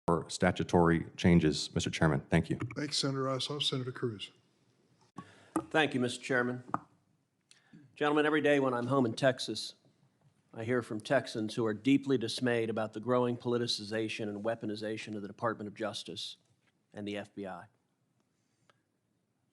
for statutory changes, Mr. Chairman. Thank you. Thanks, Senator Ossoff. Senator Cruz. Thank you, Mr. Chairman. Gentlemen, every day when I'm home in Texas, I hear from Texans who are deeply dismayed about the growing politicization and weaponization of the Department of Justice and the FBI.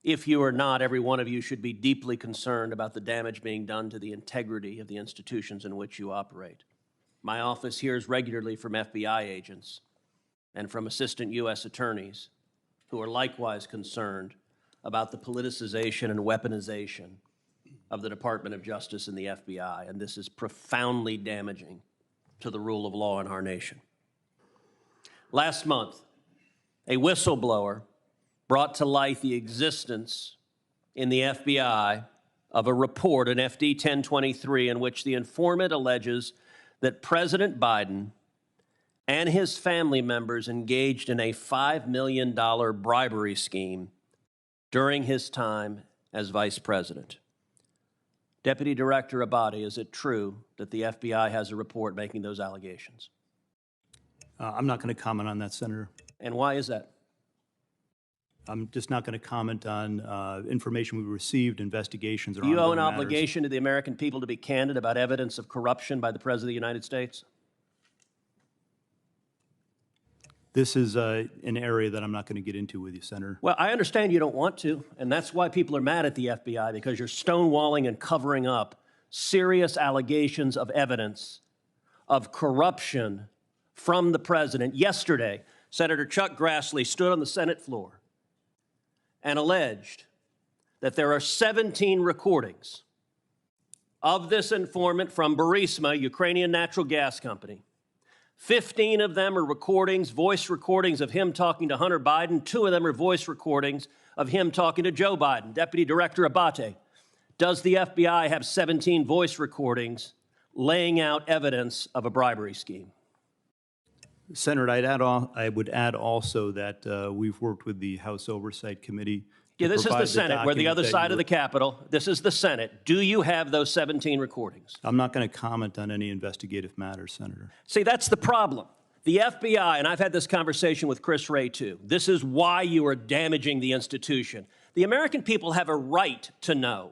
If you are not, every one of you should be deeply concerned about the damage being done to the integrity of the institutions in which you operate. My office hears regularly from FBI agents and from assistant U.S. attorneys who are likewise concerned about the politicization and weaponization of the Department of Justice and the FBI, and this is profoundly damaging to the rule of law in our nation. Last month, a whistleblower brought to light the existence in the FBI of a report, an FD 1023, in which the informant alleges that President Biden and his family members engaged in a $5 million bribery scheme during his time as vice president. Deputy Director Abate, is it true that the FBI has a report making those allegations? I'm not going to comment on that, Senator. And why is that? I'm just not going to comment on information we received, investigations, or Do you owe an ongoing matters. obligation to the American people to be candid about evidence of corruption by the President of the United States? This is an area that I'm not going to get into with you, Senator. Well, I understand you don't want to, and that's why people are mad at the FBI, because you're stonewalling and covering up serious allegations of evidence of corruption from the president. Yesterday, Senator Chuck Grassley stood on the Senate floor and alleged that there are 17 recordings of this informant from Burisma, Ukrainian natural gas company. 15 of them are recordings, voice recordings of him talking to Hunter Biden. 2 of them are voice recordings of him talking to Joe Biden. Deputy Director Abate, does the FBI have 17 voice recordings laying out evidence of a bribery scheme? Senator, I would add also that we've worked with the House Oversight Committee. Yeah, this is the Senate. We're the other side of the Capitol. This is the Senate. Do you have those 17 recordings? I'm not going to comment on any investigative matters, Senator. See, that's the problem. The FBI, and I've had this conversation with Chris Wray too, this is why you are damaging the institution. The American people have a right to know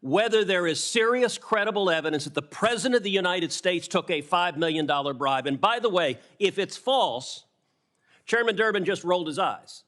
whether there is serious, credible evidence that the President of the United States took a $5 million bribe. And by the way, if it's false, Chairman Durbin just rolled his eyes.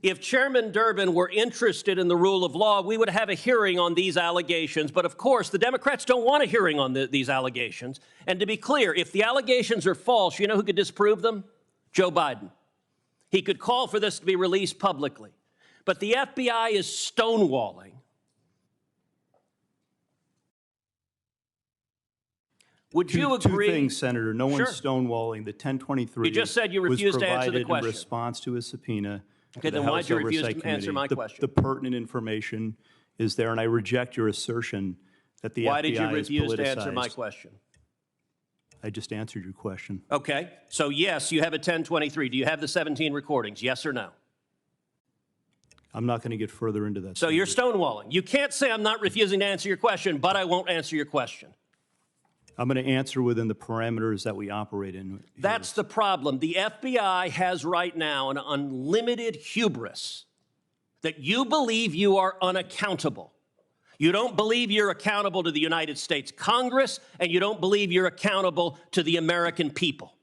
If Chairman Durbin were interested in the rule of law, we would have a hearing on these allegations. But of course, the Democrats don't want a hearing on these allegations. And to be clear, if the allegations are false, you know who could disprove them? Joe Biden. He could call for this to be released publicly. But the FBI is stonewalling. Would you agree? Two things, Senator. No one's stonewalling. The 1023 you just said you refused to answer the question. In response to a subpoena. Okay, then why'd you refuse to answer my question? The pertinent information is there, and I reject your assertion that the FBI is politicized. Why did you refuse to answer my question? I just answered your question. Okay, so yes, you have a 1023. Do you have the 17 recordings, yes or no? I'm not going to get further into that. So you're stonewalling. You can't say I'm not refusing to answer your question, but I won't answer your question. I'm going to answer within the parameters that we operate in. Here. That's the problem. The FBI has right now an unlimited hubris that you believe you are unaccountable. You don't believe you're accountable to the United States Congress, and you don't believe you're accountable to the American people.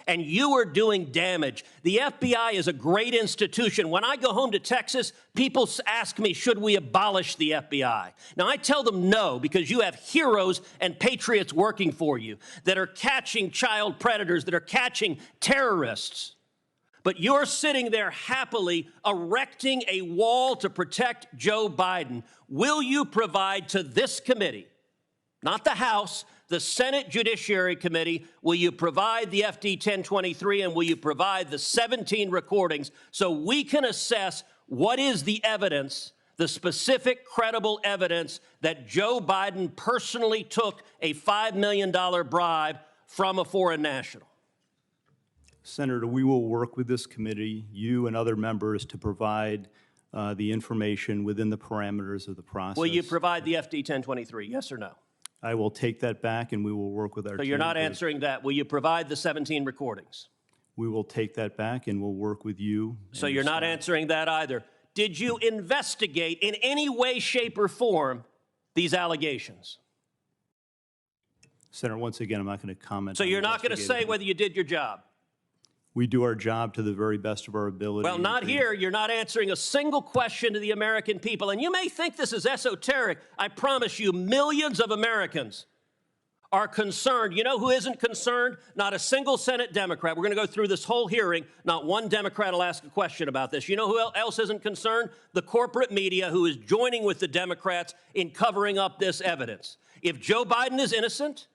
And you are doing damage. The FBI is a great institution. When I go home to Texas, people ask me, should we abolish the FBI? Now, I tell them no, because you have heroes and patriots working for you that are catching child predators, that are catching terrorists. But you're sitting there happily erecting a wall to protect Joe Biden. Will you provide to this committee, not the House, the Senate Judiciary Committee, will you provide the FD 1023 and will you provide the 17 recordings so we can assess what is the evidence, the specific credible evidence that Joe Biden personally took a $5 million bribe from a foreign national? Senator, we will work with this committee, you and other members, to provide the information within the parameters of the process. Will you provide the FD 1023, yes or no? I will take that back, and we will work with our So team. you're not answering that. Will you provide the 17 recordings? We will take that back, and we'll work with you. So and you're your not staff. answering that either. Did you investigate in any way, shape, or form these allegations? Senator, once again, I'm not going to comment. So on you're not going to say investigative- whether you did your job? We do our job to the very best of our ability. Well, not here. You're not answering a single question to the American people. And you may think this is esoteric. I promise you, millions of Americans are concerned. You know who isn't concerned? Not a single Senate Democrat. We're going to go through this whole hearing. Not one Democrat will ask a question about this. You know who else isn't concerned? The corporate media, who is joining with the Democrats in covering up this evidence. If Joe Biden is innocent,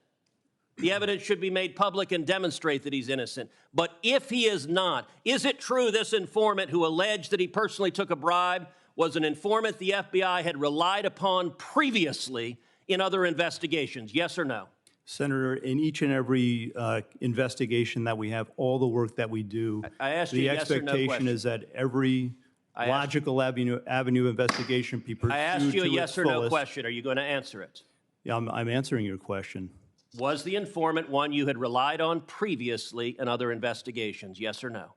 the evidence should be made public and demonstrate that he's innocent. But if he is not, is it true this informant who alleged that he personally took a bribe was an informant the FBI had relied upon previously in other investigations? Yes or no? Senator, in each and every investigation that we have, all the work that we do, I asked you the a yes or no expectation question. is that every logical avenue of investigation be pursued I asked you a to yes its or no fullest. question. Are you going to answer it? Yeah, I'm answering your question. Was the informant one you had relied on previously in other investigations? Yes or no?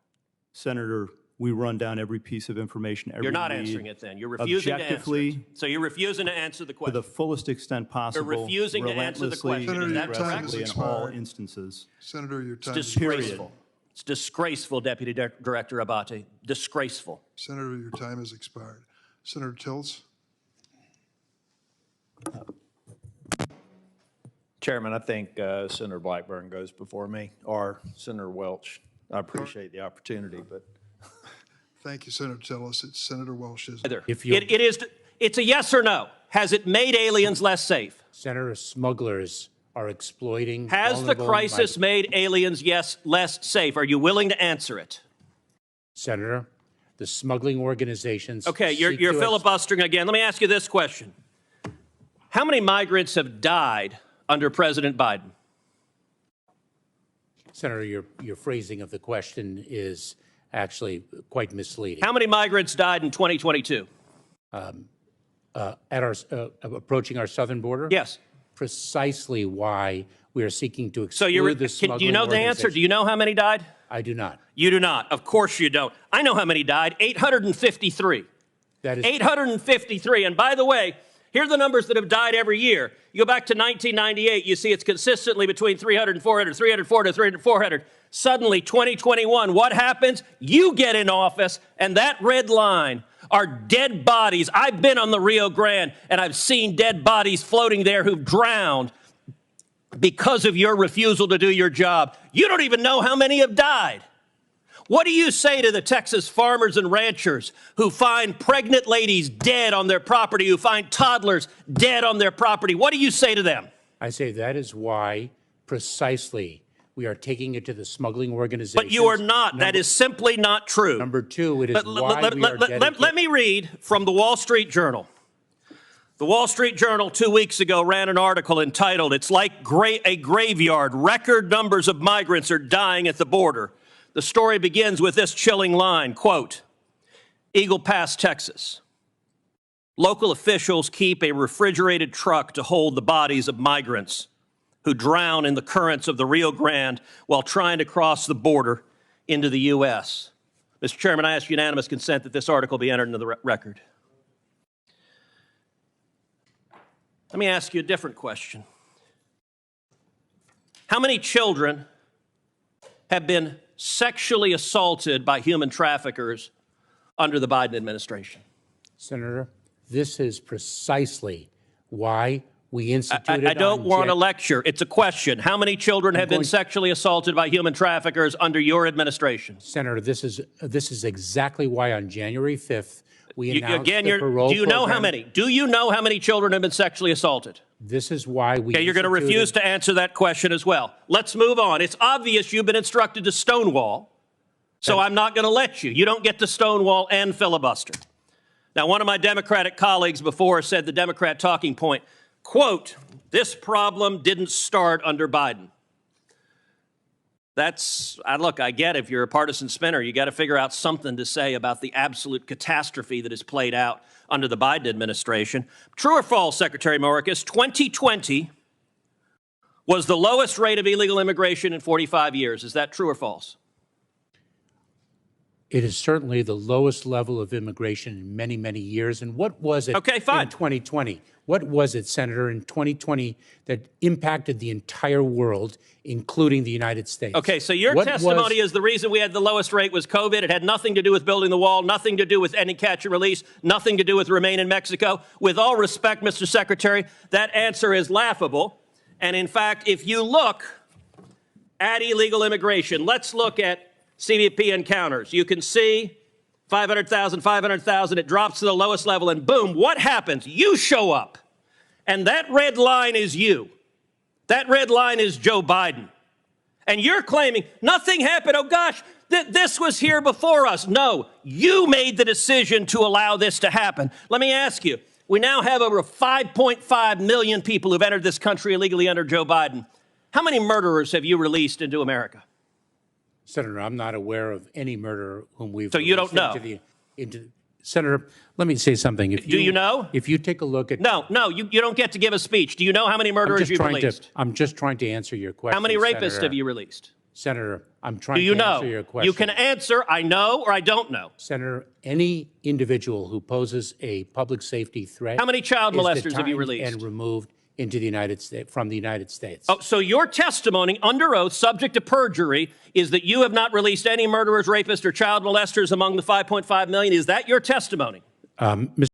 Senator, we run down every piece of information, every You're not lead, answering it then. You're refusing to answer objectively, it. So you're refusing to answer the to question. the fullest extent possible, refusing to answer the relentlessly, question. Is that and correct? aggressively in Time has all expired. instances. Senator, your time It's is disgraceful. It's disgraceful, Deputy Director Abate. Disgraceful. Senator, your time has expired. Senator Tills? Chairman, I think Senator Blackburn goes before me, or Senator Welch. I appreciate the opportunity, but Thank you, Senator Tillis. It's Senator Welch, isn't it? Either. If you- It's a yes or no. Has it made aliens less safe? Senator, smugglers are exploiting Has the vulnerable crisis made aliens, yes, less safe? Are you willing to answer it? Senator, the smuggling organizations. Okay, you're seek to filibustering again. Let me ask you this question. How many migrants have died under President Biden? Senator, your phrasing of the question is actually quite misleading. How many migrants died in 2022? Approaching our southern border? Yes. Precisely why we are seeking to So exclude the do smuggling you know the answer? Do you know how many died? I do not. You do not. Of course you don't. I know how many died. 853. That is 853. And by the way, here are the numbers that have died every year. You go back to 1998, you see it's consistently between 300 and 400, 300, 400, 300, 400. Suddenly, 2021, what happens? You get in office, and that red line are dead bodies. I've been on the Rio Grande, and I've seen dead bodies floating there who've drowned because of your refusal to do your job. You don't even know how many have died. What do you say to the Texas farmers and ranchers who find pregnant ladies dead on their property, who find toddlers dead on their property? What do you say to them? I say that is why precisely we are taking it to the smuggling organizations. But you are not. That is simply not true. Number two, it is Let- why let- we are let- let me read from the Wall Street Journal. The Wall Street Journal 2 weeks ago ran an article entitled, "It's like a graveyard. Record numbers of migrants are dying at the border." The story begins with this chilling line, quote, Eagle Pass, Texas. Local officials keep a refrigerated truck to hold the bodies of migrants who drown in the currents of the Rio Grande while trying to cross the border into the U.S. Mr. Chairman, I ask unanimous consent that this article be entered into the record. Let me ask you a different question. How many children have been sexually assaulted by human traffickers under the Biden administration? Senator, this is precisely why we instituted. I don't on want a Jan- lecture. It's a question. How many children have been going- sexually assaulted by human traffickers under your administration? Senator, this is exactly why on January 5th we announced Again, the parole do you know how program. many? Do you know how many children have been sexually assaulted? This is why we. Okay, you're going to refuse to answer that question as well. Let's move on. It's obvious you've been instructed to stonewall, so I'm not going to let you. You don't get to stonewall and filibuster. Now, one of my Democratic colleagues before said the Democrat talking point, quote, "This problem didn't start under Biden." Look, I get if you're a partisan spinner, you got to figure out something to say about the absolute catastrophe that has played out under the Biden administration. True or false, Secretary Mayorkas, 2020 was the lowest rate of illegal immigration in 45 years. Is that true or false? It is certainly the lowest level of immigration in many, many years. And what was it Okay, fine. in 2020? What was it, Senator, in 2020 that impacted the entire world, including the United States? Okay, so your What testimony was- is the reason we had the lowest rate was COVID. It had nothing to do with building the wall, nothing to do with ending catch and release, nothing to do with Remain in Mexico. With all respect, Mr. Secretary, that answer is laughable. And in fact, if you look at illegal immigration, let's look at CBP encounters. You can see 500,000, 500,000, it drops to the lowest level, and boom, what happens? You show up, and that red line is you. That red line is Joe Biden. And you're claiming nothing happened. Oh gosh, this was here before us. No, you made the decision to allow this to happen. Let me ask you, we now have over 5.5 million people who've entered this country illegally under Joe Biden. How many murderers have you released into America? Senator, I'm not aware of any murderer whom we've. So you don't know? Senator, let me say something. Do you know? If you take a look at. No, you don't get to give a speech. Do you know how many murderers you've released? I'm just trying to answer your question. How many rapists Senator. have you released? Senator, I'm trying Do you to answer your know? question. You can answer, I know or I don't know. Senator, any individual who poses a public safety threat. How many child is molesters have you detained released? and removed into the United States, from the United States. Oh, so your testimony under oath, subject to perjury, is that you have not released any murderers, rapists, or child molesters among the 5.5 million. Is that your testimony? Mr.